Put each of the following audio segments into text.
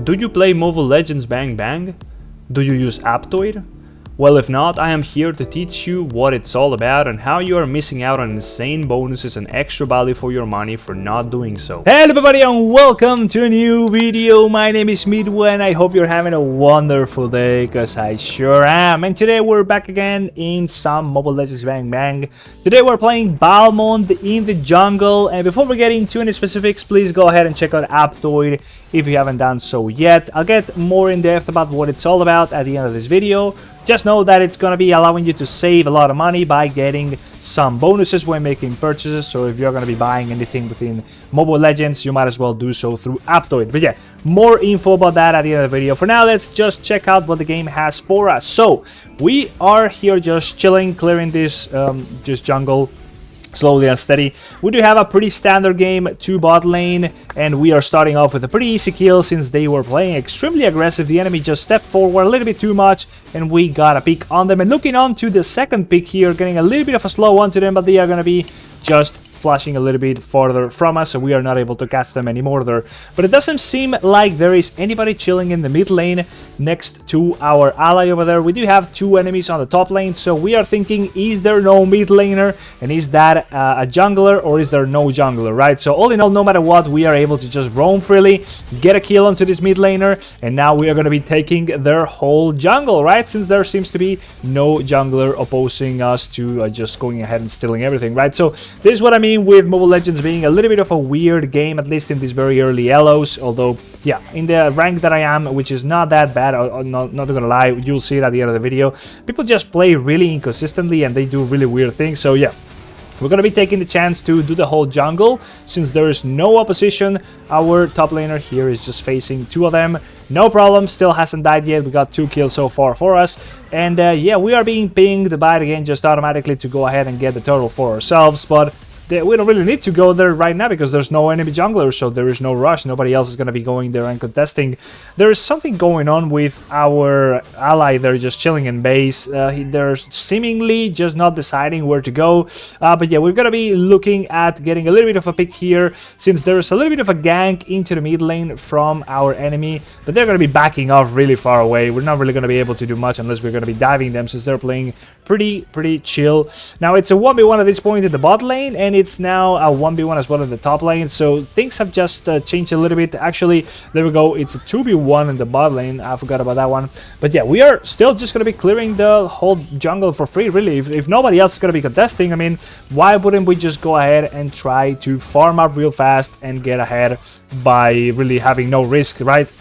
Do you play Mobile Legends Bang Bang? Do you use Aptoide? Well, if not, I am here to teach you what it's all about and how you are missing out on insane bonuses and extra value for your money for not doing so. Hello everybody and welcome to a new video. My name is Midwa and I hope you're having a wonderful day, because I sure am. And today we're back again in some Mobile Legends Bang Bang. Today we're playing BALMOND in the jungle, and before we get into any specifics, please go ahead and check out Aptoide if you haven't done so yet. I'll get more in depth about what it's all about at the end of this video. Just know that it's going to be allowing you to save a lot of money by getting some bonuses when making purchases. So if you're going to be buying anything within Mobile Legends, you might as well do so through Aptoide. But yeah, more info about that at the end of the video. For now, let's just check out what the game has for us. So we are here just chilling, clearing this just jungle slowly and steady. We do have a pretty standard game, 2 bot lane, and we are starting off with a pretty easy kill since they were playing extremely aggressive. The enemy just stepped forward a little bit too much and we got a pick on them. And looking on to the second pick here, getting a little bit of a slow one to them, but they are going to be just flashing a little bit farther from us, so we are not able to catch them anymore there. But it doesn't seem like there is anybody chilling in the mid lane next to our ally over there. We do have 2 enemies on the top lane, so we are thinking, is there no mid laner, and is that a jungler, or is there no jungler, right? So all in all, no matter what, we are able to just roam freely, get a kill onto this mid laner, and now we are going to be taking their whole jungle, right? Since there seems to be no jungler opposing us to just going ahead and stealing everything, right? So this is what I mean with Mobile Legends being a little bit of a weird game, at least in these very early elos. Although, yeah, in the rank that I am, which is not that bad, I'm not gonna lie, you'll see it at the end of the video, people just play really inconsistently and they do really weird things. So yeah, we're gonna be taking the chance to do the whole jungle since there is no opposition. Our top laner here is just facing 2 of them. No problem, still hasn't died yet. We got 2 kills so far for us. And yeah, we are being pinged by the game just automatically to go ahead and get the turtle for ourselves. But we don't really need to go there right now because there's no enemy jungler, so there is no rush. Nobody else is going to be going there and contesting. There is something going on with our ally. They're just chilling in base. They're seemingly just not deciding where to go. But yeah, we're going to be looking at getting a little bit of a pick here, since there's a little bit of a gank into the mid lane from our enemy. But they're going to be backing off really far away. We're not really going to be able to do much unless we're going to be diving them, since they're playing pretty chill. Now it's a 1v1 at this point in the bot lane, and it's now a 1v1 as well in the top lane, so things have just changed a little bit. Actually, there we go, it's a 2v1 in the bot lane. I forgot about that one. But yeah, we are still just going to be clearing the whole jungle for free, really. If nobody else is going to be contesting, I mean, why wouldn't we just go ahead and try to farm up real fast and get ahead by really having no risk, right?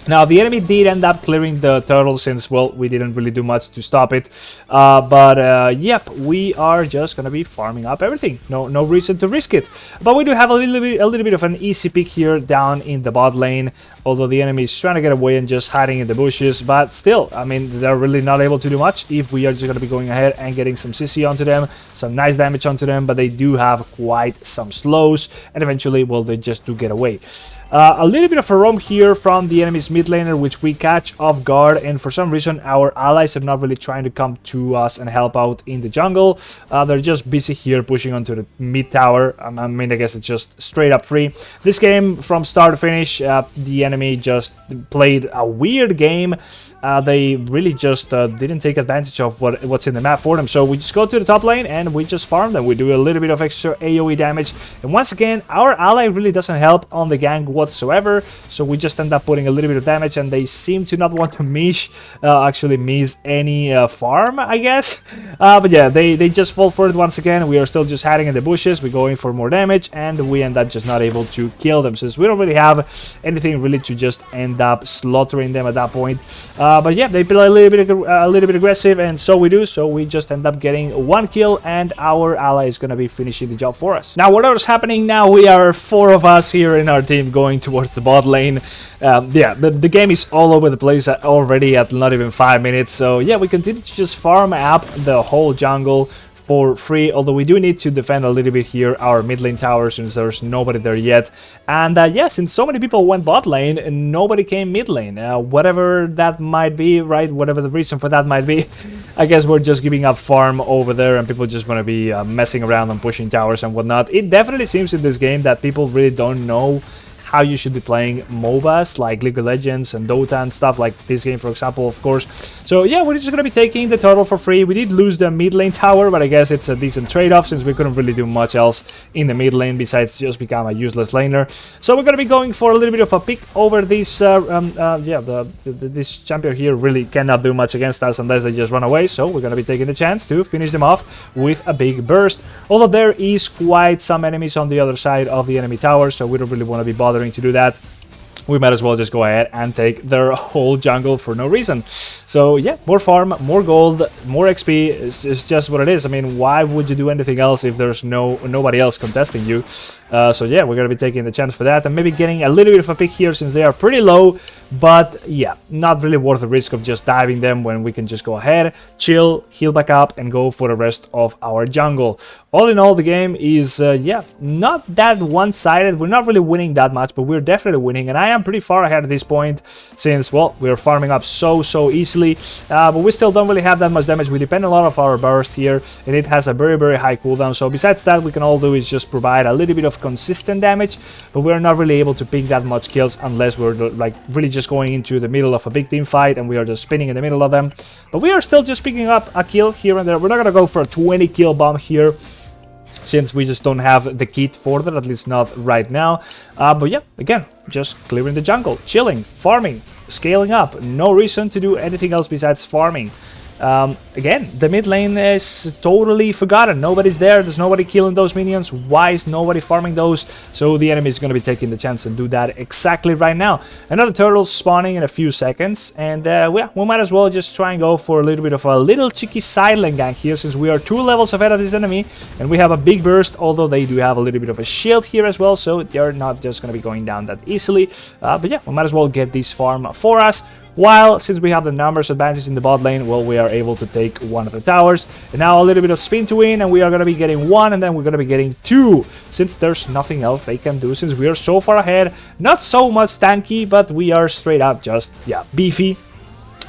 Now, the enemy did end up clearing the turtle since, well, we didn't really do much to stop it. Yep, we are just going to be farming up everything. No reason to risk it. But we do have a little bit of an easy pick here down in the bot lane, although the enemy is trying to get away and just hiding in the bushes. But still, I mean, they're really not able to do much if we are just going to be going ahead and getting some CC onto them, some nice damage onto them. But they do have quite some slows, and eventually, well, they just do get away. A little bit of a roam here from the enemy's mid laner, which we catch off guard, and for some reason our allies are not really trying to come to us and help out in the jungle. They're just busy here pushing onto the mid tower. I mean, I guess it's just straight up free. This game from start to finish, the enemy just played a weird game. They really just didn't take advantage of what's in the map for them. So we just go to the top lane and we just farm them. We do a little bit of extra AoE damage, and once again our ally really doesn't help on the gank whatsoever, so we just end up putting a little bit of damage, and they seem to not want to actually miss any farm, I guess. But yeah, they just fall for it once again. We are still just hiding in the bushes. We're going for more damage, and we end up just not able to kill them, since we don't really have anything really to just end up slaughtering them at that point. But yeah, they play a little bit aggressive, and so we do. So we just end up getting 1 kill, and our ally is going to be finishing the job for us. Now, whatever's happening now, we are 4 of us here in our team going towards the bot lane. Yeah, the game is all over the place already at not even 5 minutes. So yeah, we continue to just farm up the whole jungle for free, although we do need to defend a little bit here our mid lane tower since there's nobody there yet. And yeah, since so many people went bot lane and nobody came mid lane, whatever that might be, right, whatever the reason for that might be, I guess we're just giving up farm over there and people just want to be messing around and pushing towers and whatnot. It definitely seems in this game that people really don't know how you should be playing MOBAs like League of Legends and Dota and stuff like this game, for example, of course. So yeah, we're just gonna be taking the turtle for free. We did lose the mid lane tower, but I guess it's a decent trade-off since we couldn't really do much else in the mid lane besides just become a useless laner. So we're gonna be going for a little bit of a pick over this. This champion here really cannot do much against us unless they just run away. So we're gonna be taking the chance to finish them off with a big burst. Although there is quite some enemies on the other side of the enemy tower, so we don't really want to be bothering to do that. We might as well just go ahead and take their whole jungle for no reason. So yeah, more farm, more gold, more XP. It's just what it is. I mean, why would you do anything else if there's nobody else contesting you? So yeah, we're gonna be taking the chance for that and maybe getting a little bit of a pick here since they are pretty low. But yeah, not really worth the risk of just diving them when we can just go ahead, chill, heal back up, and go for the rest of our jungle. All in all, the game is yeah, not that one-sided. We're not really winning that much, but we're definitely winning, and I am pretty far ahead at this point since, well, we're farming up so easily, but we still don't really have that much damage. We depend a lot of our burst here, and it has a very high cooldown. So besides that, we can all do is just provide a little bit of consistent damage, but we're not really able to pick that much kills unless we're like really just going into the middle of a big team fight and we are just spinning in the middle of them. But we are still just picking up a kill here and there. We're not gonna go for a 20 kill bomb here, since we just don't have the kit for that, at least not right now. But yeah, again, just clearing the jungle, chilling, farming, scaling up. No reason to do anything else besides farming. Again, the mid lane is totally forgotten. Nobody's there. There's nobody killing those minions. Why is nobody farming those? So the enemy is going to be taking the chance and do that exactly right now. Another turtle spawning in a few seconds. And well, we might as well just try and go for a little bit of a little cheeky side lane gank here, since we are 2 levels ahead of this enemy. And we have a big burst, although they do have a little bit of a shield here as well. So they're not just going to be going down that easily. But yeah, we might as well get this farm for us. While, since we have the numbers advantage in the bot lane, well, we are able to take one of the towers. And now a little bit of spin to win, and we are going to be getting 1, and then we're going to be getting 2, since there's nothing else they can do, since we are so far ahead. Not so much tanky, but we are straight up just, yeah, beefy.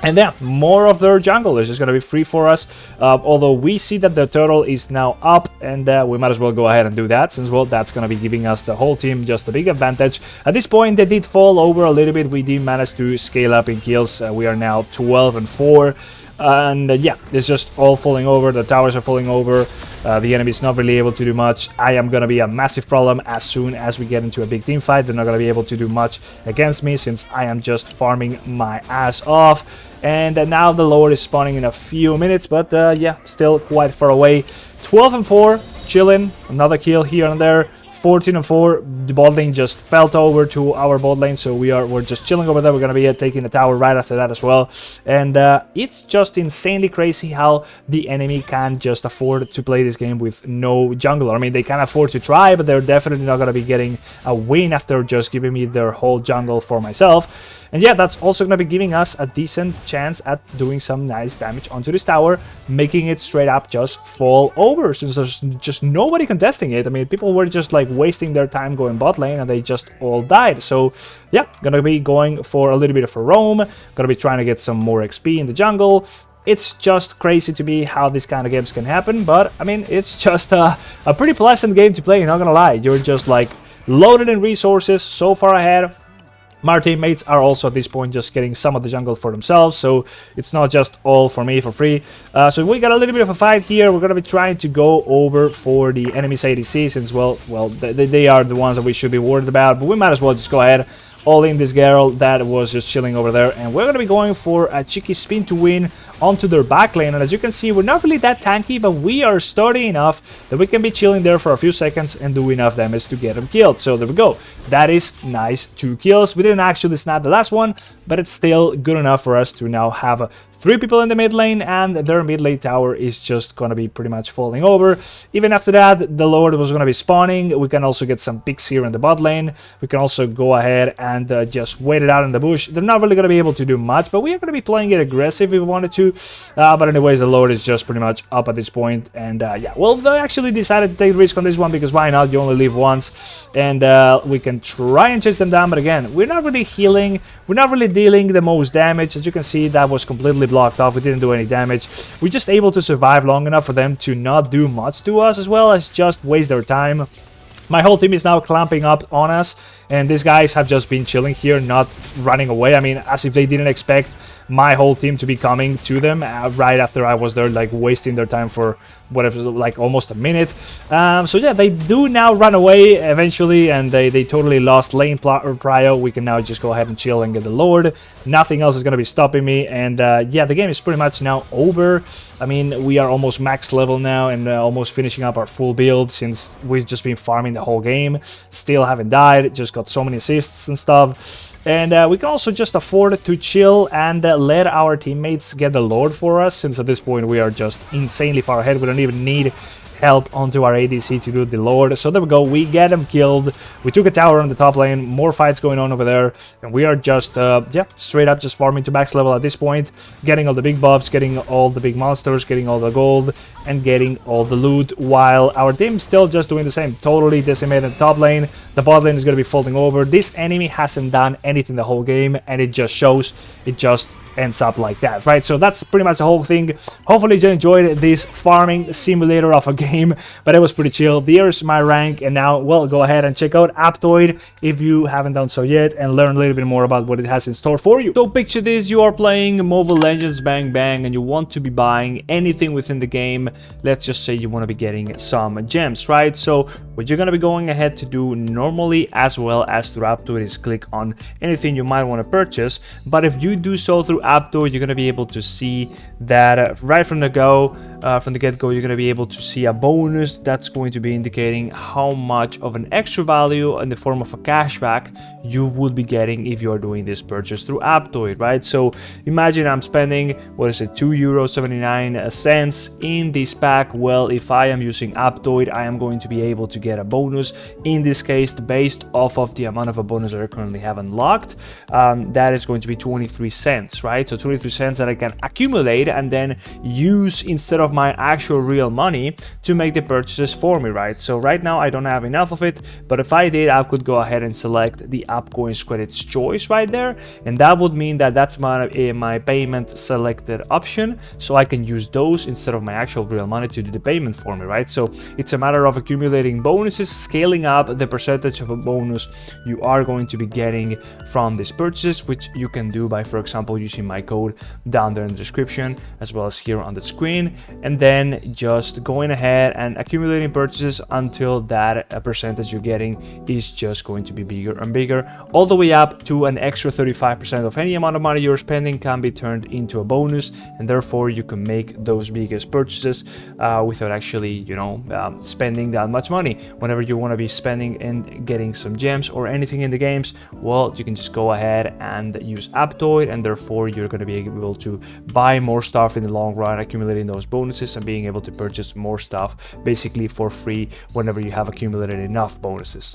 And then more of their jungle is just going to be free for us, although we see that the turtle is now up, and we might as well go ahead and do that, since, well, that's going to be giving us the whole team just a big advantage. At this point, they did fall over a little bit. We did manage to scale up in kills. We are now 12 and 4. And yeah, it's just all falling over. The towers are falling over. The enemy is not really able to do much. I am gonna be a massive problem as soon as we get into a big team fight. They're not gonna be able to do much against me, since I am just farming my ass off. And now the Lord is spawning in a few minutes, but yeah, still quite far away. 12 and 4, chilling. Another kill here and there. 14 and 4, the bot lane just fell over to our bot lane, so we're just chilling over there. We're gonna be taking the tower right after that as well. And it's just insanely crazy how the enemy can just afford to play this game with no jungler. I mean, they can afford to try, but they're definitely not gonna be getting a win after just giving me their whole jungle for myself. And yeah, that's also gonna be giving us a decent chance at doing some nice damage onto this tower, making it straight up just fall over, since there's just nobody contesting it. I mean, people were just like wasting their time going bot lane, and they just all died. So yeah, gonna be going for a little bit of a roam, gonna be trying to get some more XP in the jungle. It's just crazy to me how these kind of games can happen, but I mean, it's just a pretty pleasant game to play, not gonna lie. You're just like loaded in resources, so far ahead. My teammates are also at this point just getting some of the jungle for themselves, so it's not just all for me for free. So we got a little bit of a fight here. We're gonna be trying to go over for the enemy's ADC, since, well, they are the ones that we should be worried about, but we might as well just go ahead, all in this girl that was just chilling over there, and we're gonna be going for a cheeky spin to win onto their back lane. And as you can see, we're not really that tanky, but we are sturdy enough that we can be chilling there for a few seconds and do enough damage to get them killed. So there we go. That is nice. 2 kills. We didn't actually snap the last one, but it's still good enough for us to now have 3 people in the mid lane, and their mid lane tower is just gonna be pretty much falling over. Even after that, the Lord was gonna be spawning. We can also get some picks here in the bot lane. We can also go ahead and just wait it out in the bush. They're not really gonna be able to do much, but we are gonna be playing it aggressive if we wanted to. But anyways, the Lord is just pretty much up at this point. And yeah, well, they actually decided to take the risk on this one, because why not? You only live once, and we can try and chase them down. But again, we're not really healing. We're not really dealing the most damage. As you can see, that was completely blocked off. We didn't do any damage. We're just able to survive long enough for them to not do much to us, as well as just waste their time. My whole team is now clamping up on us, and these guys have just been chilling here, not running away. I mean, as if they didn't expect my whole team to be coming to them right after I was there, like wasting their time for whatever, like almost a minute. So yeah, they do now run away eventually, and they totally lost lane prio. We can now just go ahead and chill and get the Lord. Nothing else is going to be stopping me, and yeah, the game is pretty much now over. I mean, we are almost max level now, and almost finishing up our full build since we've just been farming the whole game. Still haven't died, just got so many assists and stuff. And we can also just afford to chill and let our teammates get the Lord for us, since at this point we are just insanely far ahead. We don't even need help onto our ADC to do the Lord. So there we go, we get him killed. We took a tower on the top lane, more fights going on over there, and we are just, yeah, straight up just farming to max level at this point, getting all the big buffs, getting all the big monsters, getting all the gold, and getting all the loot, while our team's still just doing the same, totally decimated the top lane. The bot lane is going to be folding over. This enemy hasn't done anything the whole game, and it just shows. It just ends up like that, right? So that's pretty much the whole thing. Hopefully you enjoyed this farming simulator of a game, but it was pretty chill. There's my rank, and now, well, go ahead and check out Aptoide if you haven't done so yet, and learn a little bit more about what it has in store for you. So picture this, you are playing Mobile Legends Bang Bang, and you want to be buying anything within the game. Let's just say you want to be getting some gems, right? So what you're going to be going ahead to do normally, as well as through Aptoide, is click on anything you might want to purchase. But if you do so through Aptoide, you're going to be able to see that right from the get-go, you're going to be able to see a bonus that's going to be indicating how much of an extra value in the form of a cashback you would be getting if you are doing this purchase through Aptoide, right? So imagine I'm spending, what is it, €2.79 in this pack. Well, if I am using Aptoide, I am going to be able to get a bonus, in this case based off of the amount of a bonus that I currently have unlocked. That is going to be 23 cents, right? So 23 cents that I can accumulate and then use instead of my actual real money to make the purchases for me, right? So right now I don't have enough of it, but if I did, I could go ahead and select the AppCoins credits choice right there, and that would mean that that's my payment selected option, so I can use those instead of my actual real money to do the payment for me, right? So it's a matter of accumulating bonuses, scaling up the percentage of a bonus you are going to be getting from these purchases, which you can do by, for example, using my code down there in the description, as well as here on the screen, and then just going ahead and accumulating purchases until that percentage you're getting is just going to be bigger and bigger, all the way up to an extra 35% of any amount of money you're spending can be turned into a bonus, and therefore you can make those biggest purchases without actually, you know, spending that much money. Whenever you want to be spending and getting some gems or anything in the games, well, you can just go ahead and use Aptoide, and therefore you're going to be able to buy more stuff in the long run, accumulating those bonuses and being able to purchase more stuff basically for free whenever you have accumulated enough bonuses.